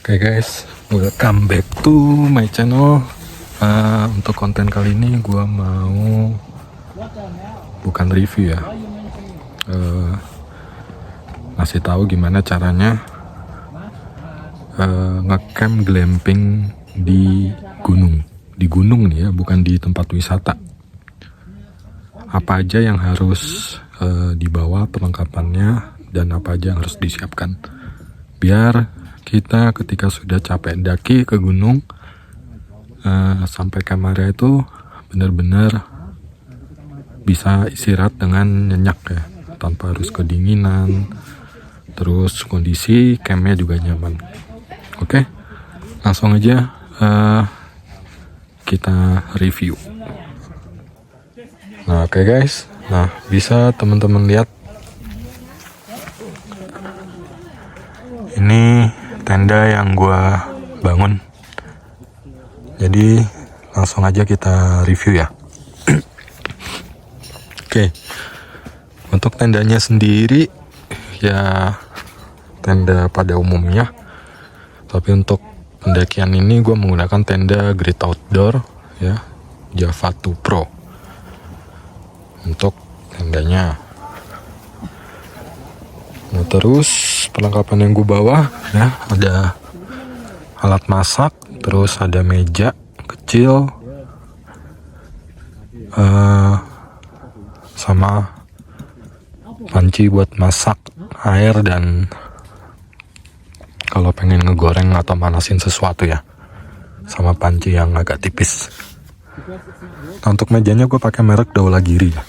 Oke guys, welcome back to my channel. Untuk konten kali ini gue mau bukan review ya, ngasih tahu gimana caranya ngecamp glamping di gunung nih ya, bukan di tempat wisata. Apa aja yang harus dibawa perlengkapannya dan apa aja yang harus disiapkan biar kita ketika sudah capek daki ke gunung sampai kamera itu benar-benar bisa istirahat dengan nyenyak ya, tanpa harus kedinginan, terus kondisi campnya juga nyaman. Oke, langsung aja kita review. Nah oke guys, nah bisa teman-teman lihat ini tenda yang gua bangun. Jadi langsung aja kita review ya. Oke, untuk tendanya sendiri ya tenda pada umumnya, tapi untuk pendakian ini gue menggunakan tenda Great Outdoor ya, Java 2 Pro untuk tendanya. Nah terus perlengkapan yang gue bawa ya, ada alat masak, terus ada meja kecil, sama panci buat masak air dan kalau pengen ngegoreng atau manasin sesuatu ya, sama panci yang agak tipis. Nah, untuk mejanya gue pakai merek Daulagiri ya.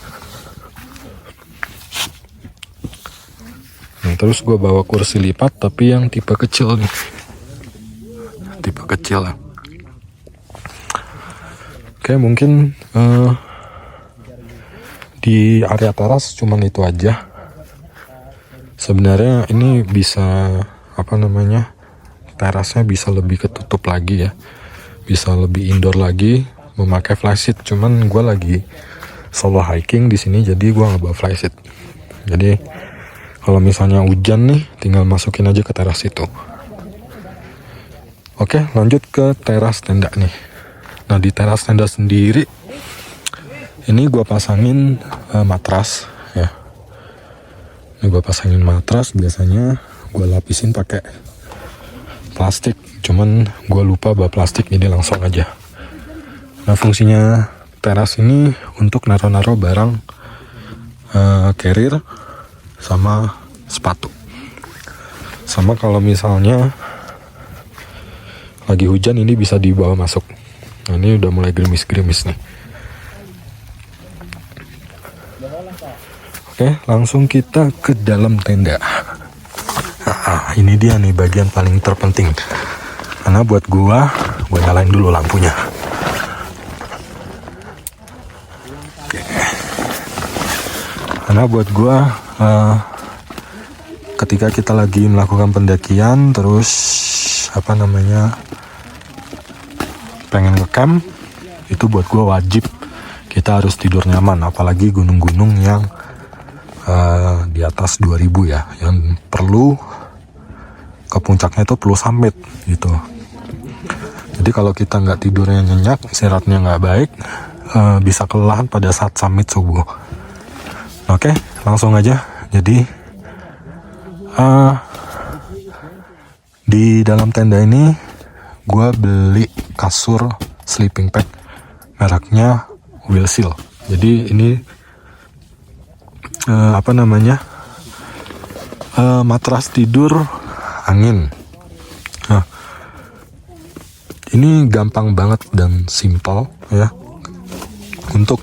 Nah, terus gue bawa kursi lipat tapi yang tipe kecil nih, tipe kecil lah. Oke, mungkin di area teras cuman itu aja. Sebenarnya ini bisa terasnya bisa lebih ketutup lagi ya, bisa lebih indoor lagi, memakai flysheet. Cuman gue lagi solo hiking di sini, jadi gue nggak bawa flysheet. Jadi kalau misalnya hujan nih, tinggal masukin aja ke teras itu. Oke, lanjut ke teras tenda nih. Nah di teras tenda sendiri ini gue pasangin matras ya. Ini gue pasangin matras, biasanya gue lapisin pakai plastik, cuman gue lupa bawa plastik, jadi langsung aja. Nah fungsinya teras ini untuk naro-naro barang, carrier sama sepatu. Sama kalau misalnya lagi hujan ini bisa dibawa masuk. Nah ini udah mulai gerimis-gerimis nih. Oke, langsung kita ke dalam tenda. Nah, ini dia nih bagian paling terpenting. Karena buat gua nyalain dulu lampunya. Karena buat gua ketika kita lagi melakukan pendakian terus pengen ngecamp, itu buat gua wajib kita harus tidur nyaman, apalagi gunung-gunung yang di atas 2000 ya, yang perlu ke puncaknya itu perlu summit gitu. Jadi kalau kita nggak tidurnya nyenyak, istirahatnya nggak baik, bisa kelelahan pada saat summit subuh. Oke, langsung aja. Jadi di dalam tenda ini gue beli kasur sleeping bag mereknya Wilsil. Jadi ini matras tidur angin. Nah, ini gampang banget dan simpel ya untuk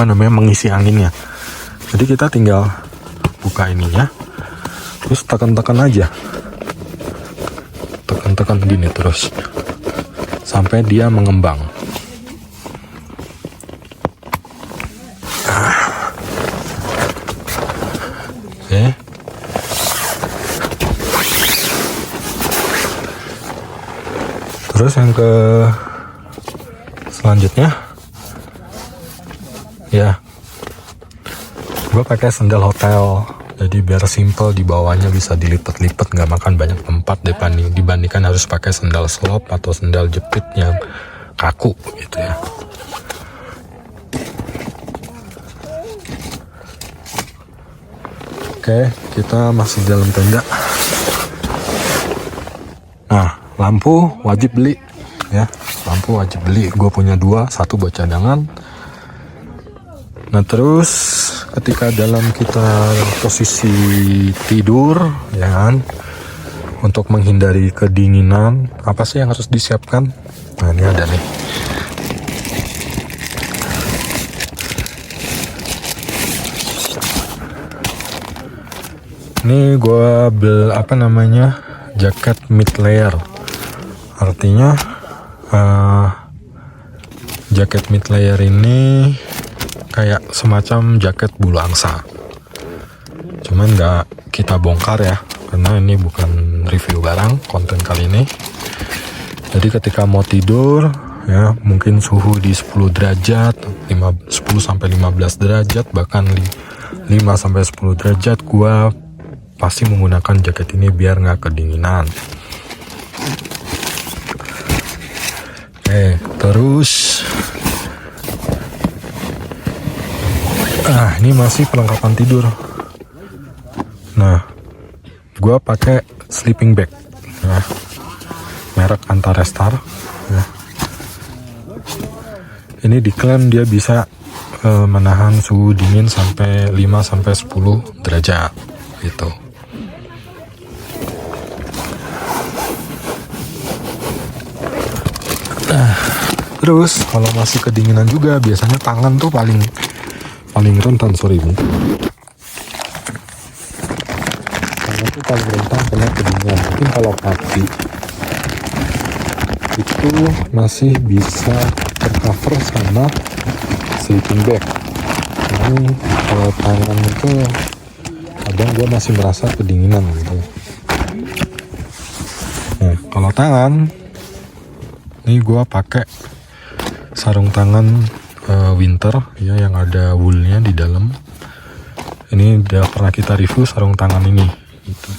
mengisi anginnya. Jadi kita tinggal buka ininya, terus tekan-tekan aja, tekan-tekan gini terus sampai dia mengembang. Oke. Terus yang ke selanjutnya ya, gue pakai sandal hotel Jadi biar simple, di bawahnya bisa dilipat-lipat, nggak makan banyak tempat dibandingkan harus pakai sendal slop atau sendal jepit yang kaku gitu ya. Oke, kita masih dalam tenda. Nah, lampu wajib beli ya, lampu wajib beli. Gue punya 2, 1 buat cadangan. Nah terus ketika dalam kita posisi tidur ya kan, untuk menghindari kedinginan, apa sih yang harus disiapkan? Nah ini ada nih. Ini gue jaket mid layer. Artinya jaket mid layer ini kayak semacam jaket bulu angsa, cuman nggak kita bongkar ya, karena ini bukan review barang konten kali ini. Jadi ketika mau tidur ya, mungkin suhu di 10 derajat, 10 sampai 15 derajat, bahkan 5 sampai 10 derajat, gua pasti menggunakan jaket ini biar nggak kedinginan. Terus ini masih perlengkapan tidur. Nah, gua pakai sleeping bag ya, merek Antarestar ya. Ini diklaim dia bisa menahan suhu dingin sampai 5 sampai 10 derajat gitu. Terus kalau masih kedinginan juga, biasanya tangan tuh paling rentan, tangan tuh paling rentan kena kedinginan. Mungkin kalau kaki itu masih bisa tercover sama sleeping bag. Ini kalau tangan itu kadang gue masih merasa kedinginan gitu. Nah kalau tangan, ini gue pakai sarung tangan winter ya, yang ada woolnya di dalam. Ini udah pernah kita review sarung tangan ini gitu.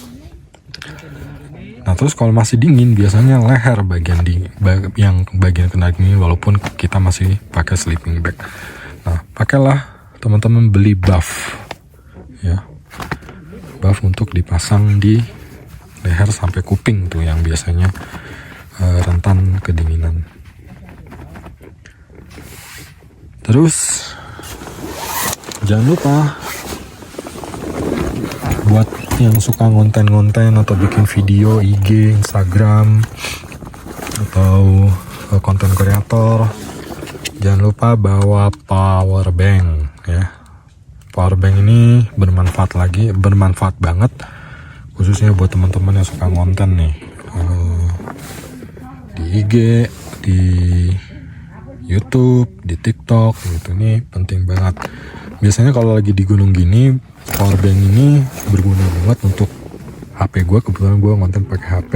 Nah terus kalau masih dingin, biasanya leher yang bagian kena dingin, walaupun kita masih pakai sleeping bag. Nah pakailah teman-teman, beli buff ya, buff untuk dipasang di leher sampai kuping tuh, yang biasanya rentan kedinginan. Terus jangan lupa buat yang suka ngonten atau bikin video IG, Instagram, atau konten kreator, jangan lupa bawa power bank ya. Power bank ini bermanfaat banget, khususnya buat teman-teman yang suka ngonten nih di IG, di YouTube, di TikTok gitu. Ini penting banget. Biasanya kalau lagi di gunung gini, power bank ini berguna banget untuk HP gue. Kebetulan gue ngonten pakai HP.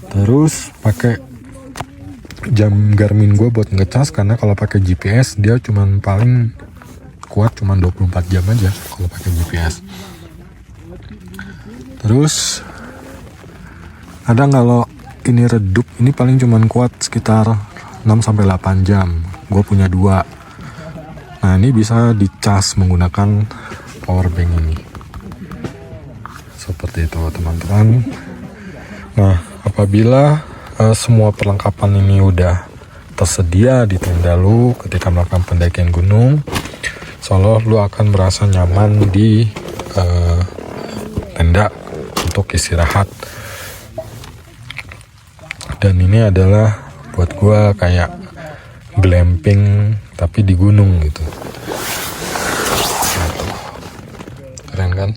Terus pakai jam Garmin gue buat ngecas, karena kalau pakai GPS dia paling kuat 24 jam aja kalau pakai GPS. Terus kadang kalau ini redup, ini paling kuat sekitar 6-8 jam. Gue punya 2. Nah ini bisa dicas menggunakan power bank ini. Seperti itu teman-teman. Nah apabila semua perlengkapan ini udah tersedia di tenda lu ketika melakukan pendakian gunung, insya-Allah lu akan merasa nyaman di tenda untuk istirahat. Dan ini adalah buat gua kayak glamping tapi di gunung gitu. Keren kan?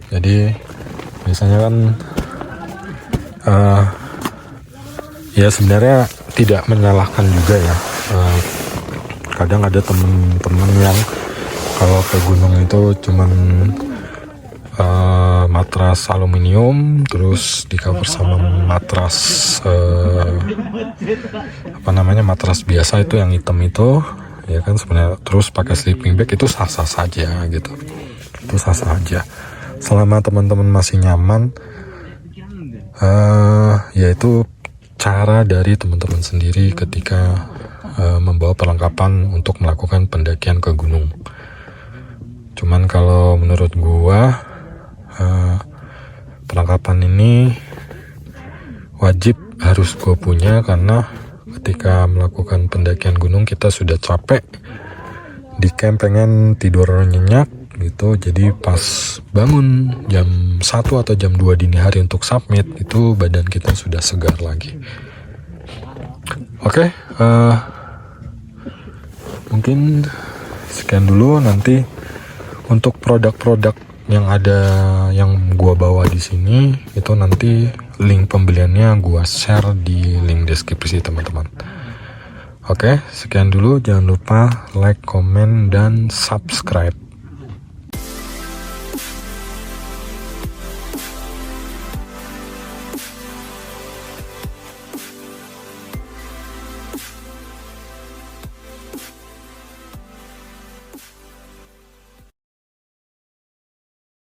Jadi biasanya kan ya sebenarnya tidak menyalahkan juga ya. Kadang ada temen-temen yang kalau ke gunung itu cuman matras aluminium, terus di cover sama matras matras biasa itu yang hitam itu, ya kan sebenarnya. Terus pakai sleeping bag itu sah-sah saja gitu, itu sah-sah aja selama teman-teman masih nyaman. Yaitu cara dari teman-teman sendiri ketika membawa perlengkapan untuk melakukan pendakian ke gunung. Cuman kalau menurut gua perlengkapan ini wajib harus gua punya, karena ketika melakukan pendakian gunung kita sudah capek di camp, pengen tidur nyenyak gitu. Jadi pas bangun jam 1 atau jam 2 dini hari untuk submit, itu badan kita sudah segar lagi. Oke, mungkin sekian dulu. Nanti untuk produk-produk yang ada yang gua bawa di sini, itu nanti link pembeliannya gua share di link deskripsi teman-teman. Oke, sekian dulu. Jangan lupa like, komen, dan subscribe.